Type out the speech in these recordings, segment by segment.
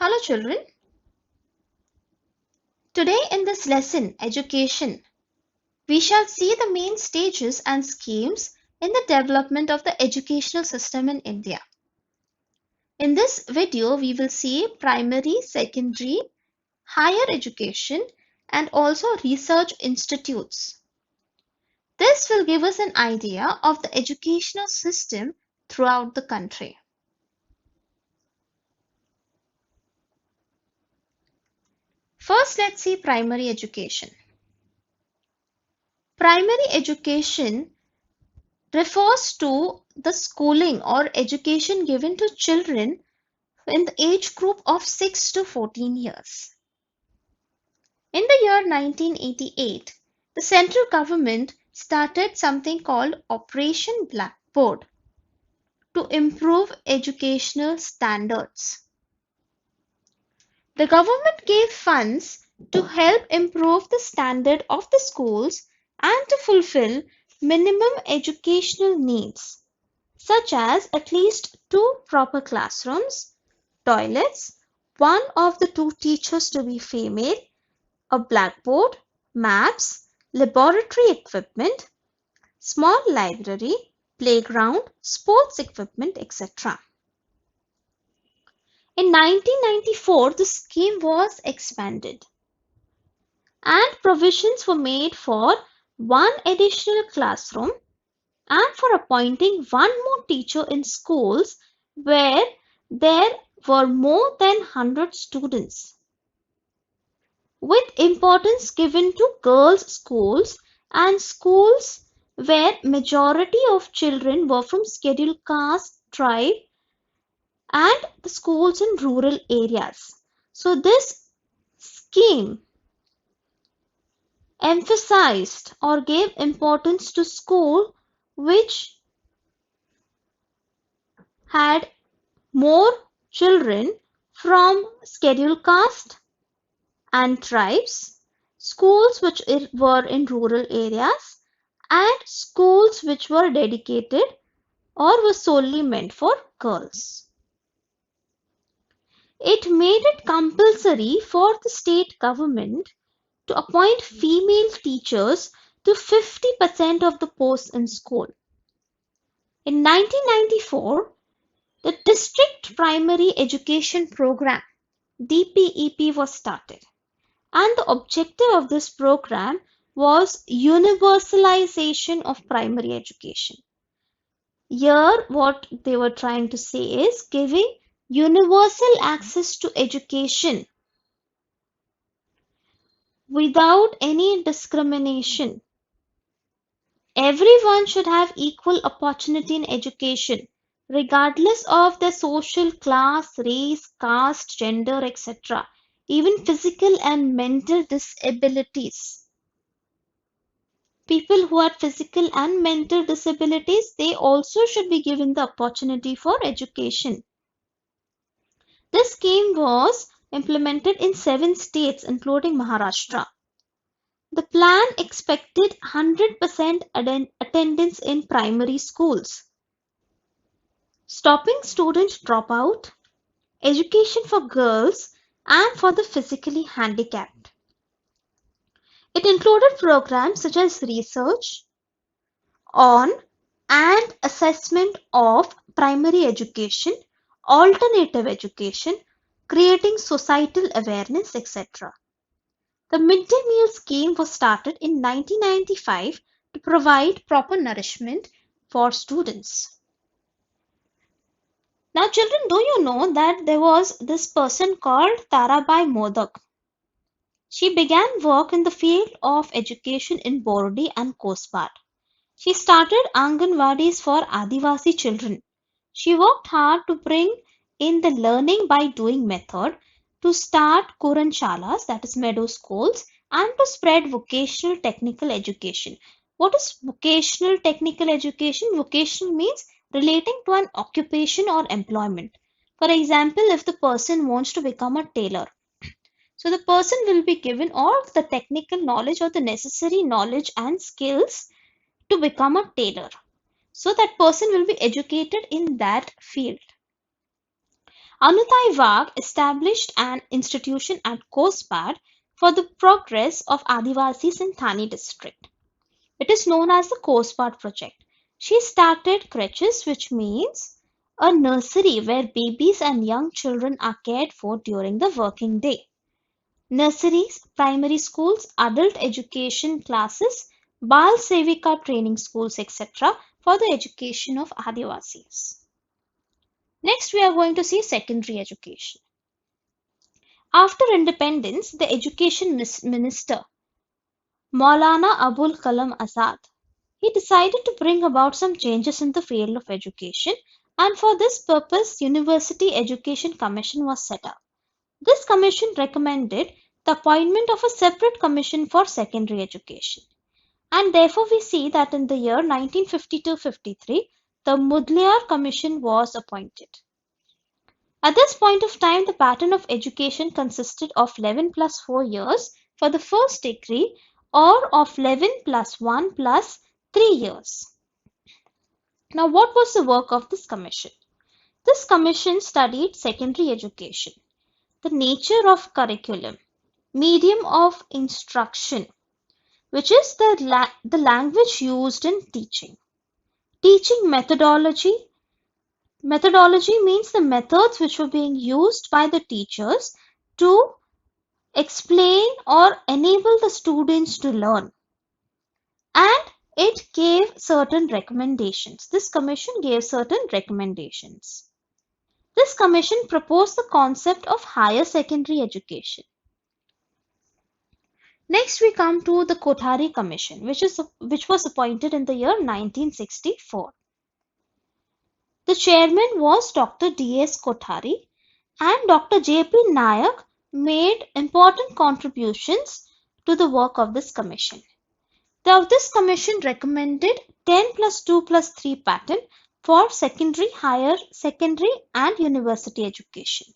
Hello children. Today in this lesson, Education, we shall see the main stages and schemes in the development of the educational system in India. In this video, we will see primary, secondary, higher education and also research institutes. This will give us an idea of the educational system throughout the country. First, let's see primary education. Primary education refers to the schooling or education given to children in the age group of 6 to 14 years. In the year 1988, the central government started something called Operation Blackboard to improve educational standards. The government gave funds to help improve the standard of the schools and to fulfill minimum educational needs, such as at least 2 proper classrooms, toilets, one of the 2 teachers to be female, a blackboard, maps, laboratory equipment, small library, playground, sports equipment, etc. In 1994, the scheme was expanded and provisions were made for one additional classroom and for appointing one more teacher in schools where there were more than 100 students, with importance given to girls' schools and schools where majority of children were from scheduled caste, tribe, and the schools in rural areas. So this scheme emphasized or gave importance to school which had more children from scheduled caste and tribes, schools which were in rural areas, and schools which were dedicated or were solely meant for girls. It made it compulsory for the state government to appoint female teachers to 50% of the posts in school. In 1994, the District Primary Education Program (DPEP) was started, and the objective of this program was universalization of primary education. Here, what they were trying to say is giving universal access to education without any discrimination. Everyone should have equal opportunity in education, regardless of their social class, race, caste, gender, etc., even physical and mental disabilities. People who have physical and mental disabilities, they also should be given the opportunity for education. This scheme was implemented in 7 states, including Maharashtra. The plan expected 100% attendance in primary schools, stopping student dropout, education for girls, and for the physically handicapped. It included programs such as research on and assessment of primary education, alternative education, creating societal awareness, etc. The midday meal scheme was started in 1995 to provide proper nourishment for students. Now, children, do you know that there was this person called Tarabai Modak? She began work in the field of education in Borodi and Kosbat. She started Anganwadis for Adivasi children. She worked hard to bring in the learning by doing method, to start Kuranchalas, that is meadow schools, and to spread vocational technical education. What is vocational technical education? Vocational means relating to an occupation or employment. For example, if the person wants to become a tailor, so the person will be given all the technical knowledge or the necessary knowledge and skills to become a tailor. So that person will be educated in that field. Anutai Wagh established an institution at Kosbad for the progress of Adivasis in Thane district. It is known as the Kosbad project. She started creches, which means a nursery where babies and young children are cared for during the working day. Nurseries, primary schools, adult education classes, Bal Sevika training schools, etc. for the education of Adivasis. Next, we are going to see secondary education. After independence, the education minister, Maulana Abul Kalam Azad, he decided to bring about some changes in the field of education, and for this purpose, University Education Commission was set up. This commission recommended the appointment of a separate commission for secondary education. And therefore, we see that in the year 1952-53, the Mudliar Commission was appointed. At this point of time, the pattern of education consisted of 11 plus 4 years for the first degree or of 11 plus 1 plus 3 years. Now, what was the work of this commission? This commission studied secondary education, the nature of curriculum, medium of instruction, which is the language used in teaching, teaching methodology. Methodology means the methods which were being used by the teachers to explain or enable the students to learn. And it gave certain recommendations. This commission gave certain recommendations. This commission proposed the concept of higher secondary education. Next, we come to the Kothari Commission, which was appointed in the year 1964. The chairman was Dr. D.S. Kothari, and Dr. J.P. Nayak made important contributions to the work of this commission. Now, this commission recommended 10 plus 2 plus 3 pattern for secondary, higher secondary and university education.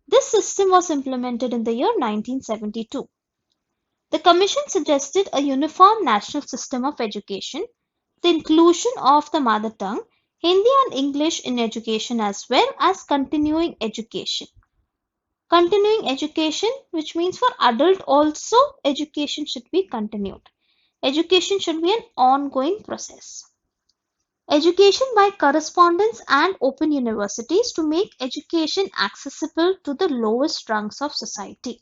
This system was implemented in the year 1972. The commission suggested a uniform national system of education, the inclusion of the mother tongue, Hindi and English in education as well as continuing education. Continuing education, which means for adult also, education should be continued. Education should be an ongoing process. Education by correspondence and open universities to make education accessible to the lowest rungs of society.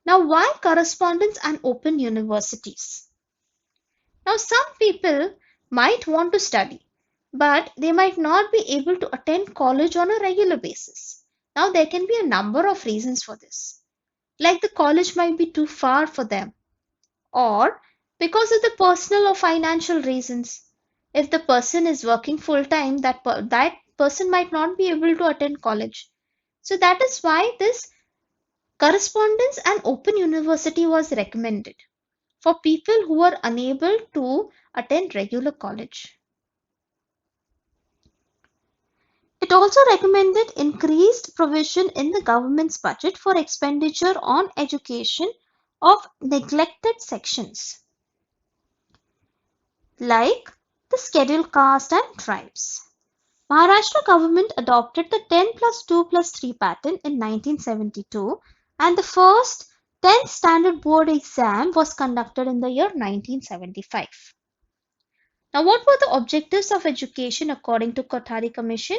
Now, why correspondence and open universities? Now, some people might want to study, but they might not be able to attend college on a regular basis. Now, there can be a number of reasons for this. Like the college might be too far for them, or because of the personal or financial reasons. If the person is working full time, that person might not be able to attend college. So that is why this correspondence and open university was recommended for people who are unable to attend regular college. It also recommended increased provision in the government's budget for expenditure on education of neglected sections like the scheduled caste and tribes. Maharashtra government adopted the 10 plus 2 plus 3 pattern in 1972, and the first 10th standard board exam was conducted in the year 1975. Now, what were the objectives of education according to Kothari Commission?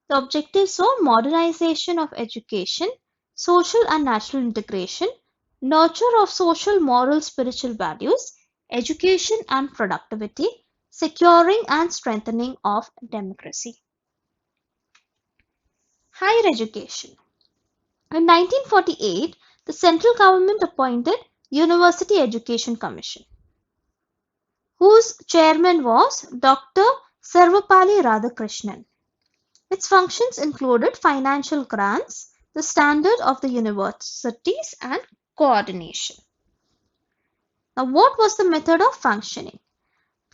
The objectives were modernization of education, social and national integration, nurture of social, moral, spiritual values, education and productivity, securing and strengthening of democracy. Higher education. In 1948, the central government appointed University Education Commission, whose chairman was Dr. Sarvapalli Radhakrishnan. Its functions included financial grants, the standard of the universities, and coordination. Now, what was the method of functioning?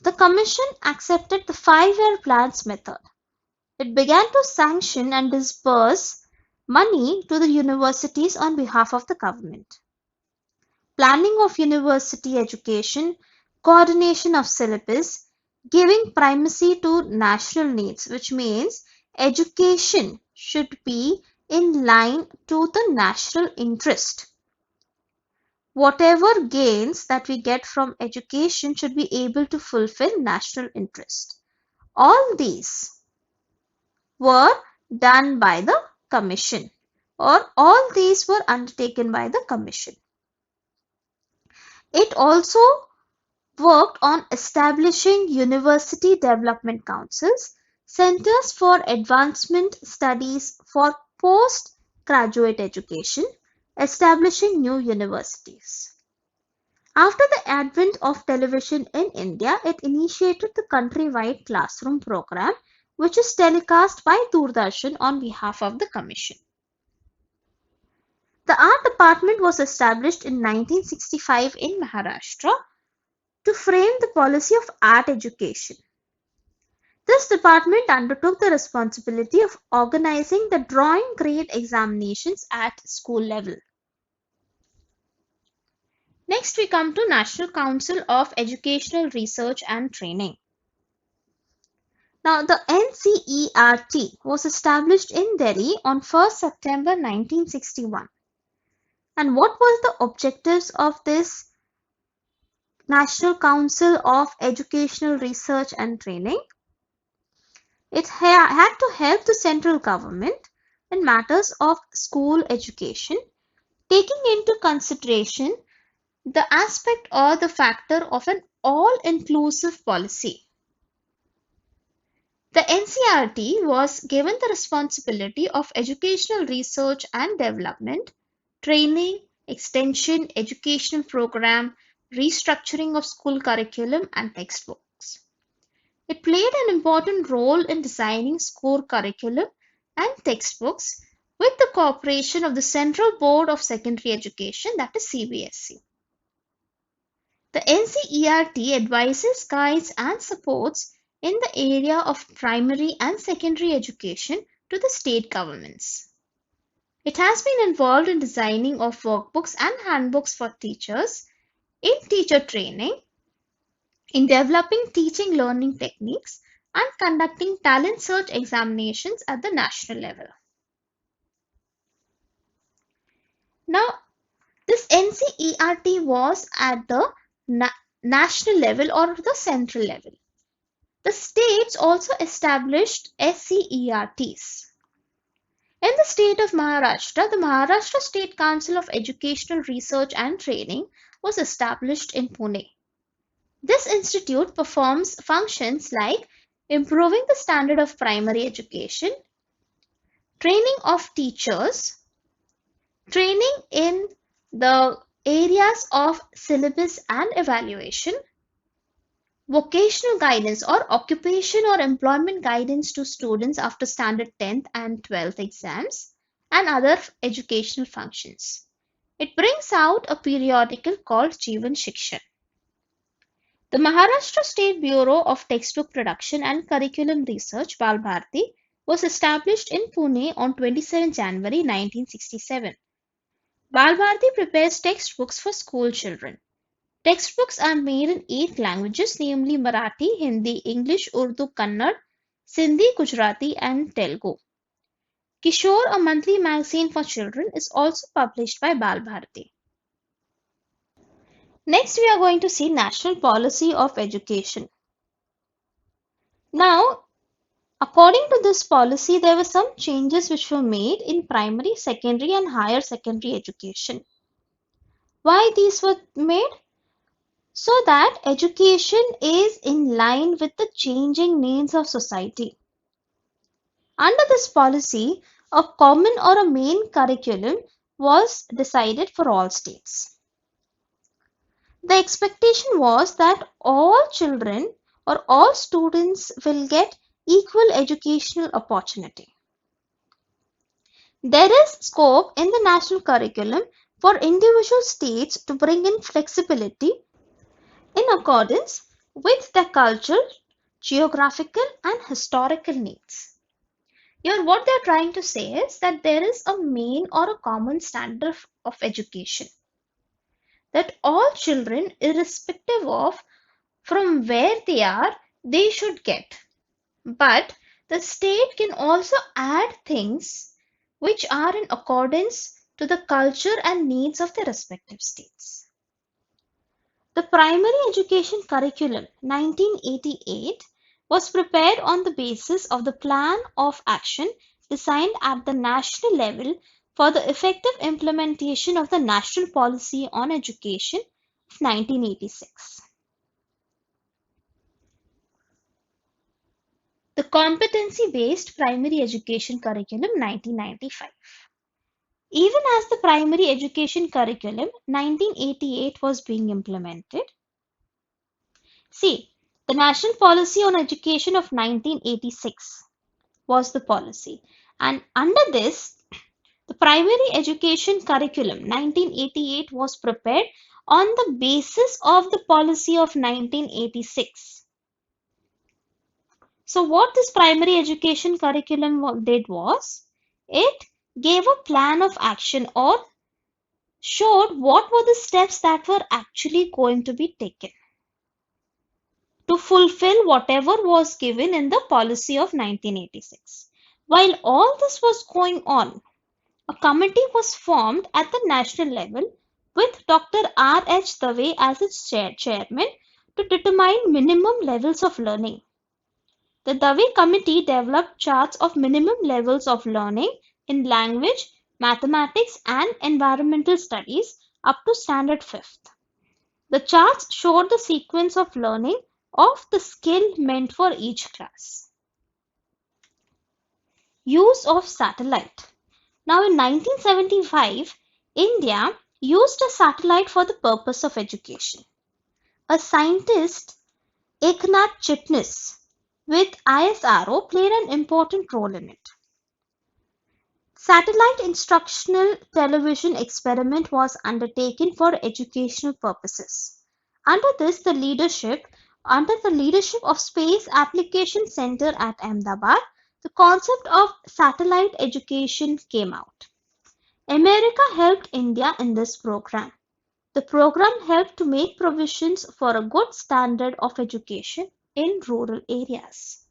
The commission accepted the 5-year plans method. It began to sanction and disburse money to the universities on behalf of the government. Planning of university education, coordination of syllabus, giving primacy to national needs, which means education should be in line to the national interest. Whatever gains that we get from education should be able to fulfill national interest. All these were done by the commission, or all these were undertaken by the commission. It also worked on establishing university development councils, centers for advancement studies for postgraduate education, establishing new universities. After the advent of television in India, it initiated the countrywide classroom program, which is telecast by Doordarshan on behalf of the commission. The art department was established in 1965 in Maharashtra to frame the policy of art education. This department undertook the responsibility of organizing the drawing grade examinations at school level. Next, we come to National Council of Educational Research and Training. Now, the NCERT was established in Delhi on 1st September 1961. And what was the objectives of this National Council of Educational Research and Training? It had to help the central government in matters of school education, taking into consideration the aspect or the factor of an all-inclusive policy. The NCERT was given the responsibility of educational research and development, training, extension, educational program, restructuring of school curriculum and textbooks. It played an important role in designing school curriculum and textbooks with the cooperation of the Central Board of Secondary Education, that is CBSE. The NCERT advises, guides and supports in the area of primary and secondary education to the state governments. It has been involved in designing of workbooks and handbooks for teachers, in teacher training, in developing teaching learning techniques, and conducting talent search examinations at the national level. Now, this NCERT was at the national level or the central level. The states also established SCERTs. In the state of Maharashtra, the Maharashtra State Council of Educational Research and Training was established in Pune. This institute performs functions like improving the standard of primary education, training of teachers, training in the areas of syllabus and evaluation, vocational guidance or occupation or employment guidance to students after standard 10th and 12th exams, and other educational functions. It brings out a periodical called Jeevan Shikshan. The Maharashtra State Bureau of Textbook Production and Curriculum Research, Bal Bharati, was established in Pune on 27 January 1967. Bal Bharati prepares textbooks for school children. Textbooks are made in 8 languages, namely Marathi, Hindi, English, Urdu, Kannada, Sindhi, Gujarati, and Telugu. Kishore, a monthly magazine for children, is also published by Bal Bharati. Next, we are going to see National Policy of Education. Now, according to this policy, there were some changes which were made in primary, secondary, and higher secondary education. Why these were made? So that education is in line with the changing needs of society. Under this policy, a common or a main curriculum was decided for all states. The expectation was that all children or all students will get equal educational opportunity. There is scope in the national curriculum for individual states to bring in flexibility in accordance with their cultural, geographical, and historical needs. Here, what they are trying to say is that there is a main or a common standard of education that all children, irrespective of from where they are, they should get. But The state can also add things which are in accordance to the culture and needs of the respective states. The Primary Education Curriculum 1988 was prepared on the basis of the Plan of Action designed at the national level for the effective implementation of the National Policy on Education of 1986. The Competency-Based Primary Education Curriculum 1995. Even as the Primary Education Curriculum 1988 was being implemented, see, the National Policy on Education of 1986 was the policy, and under this, the Primary Education Curriculum 1988 was prepared on the basis of the policy of 1986. So what this Primary Education Curriculum did was, it gave a plan of action or showed what were the steps that were actually going to be taken to fulfill whatever was given in the policy of 1986. While all this was going on, a committee was formed at the national level with Dr. R. H. Dave as its chairman to determine minimum levels of learning. The Dave committee developed charts of minimum levels of learning in language, mathematics, and environmental studies up to standard 5th. The charts showed the sequence of learning of the skill meant for each class. Use of satellite. Now in 1975, India used a satellite for the purpose of education. A scientist, Eknath Chitnis, with ISRO played an important role in it. Satellite instructional television experiment was undertaken for educational purposes. Under the leadership of Space Application Center at Ahmedabad, the concept of satellite education came out. America helped India in this program. The program helped to make provisions for a good standard of education in rural areas.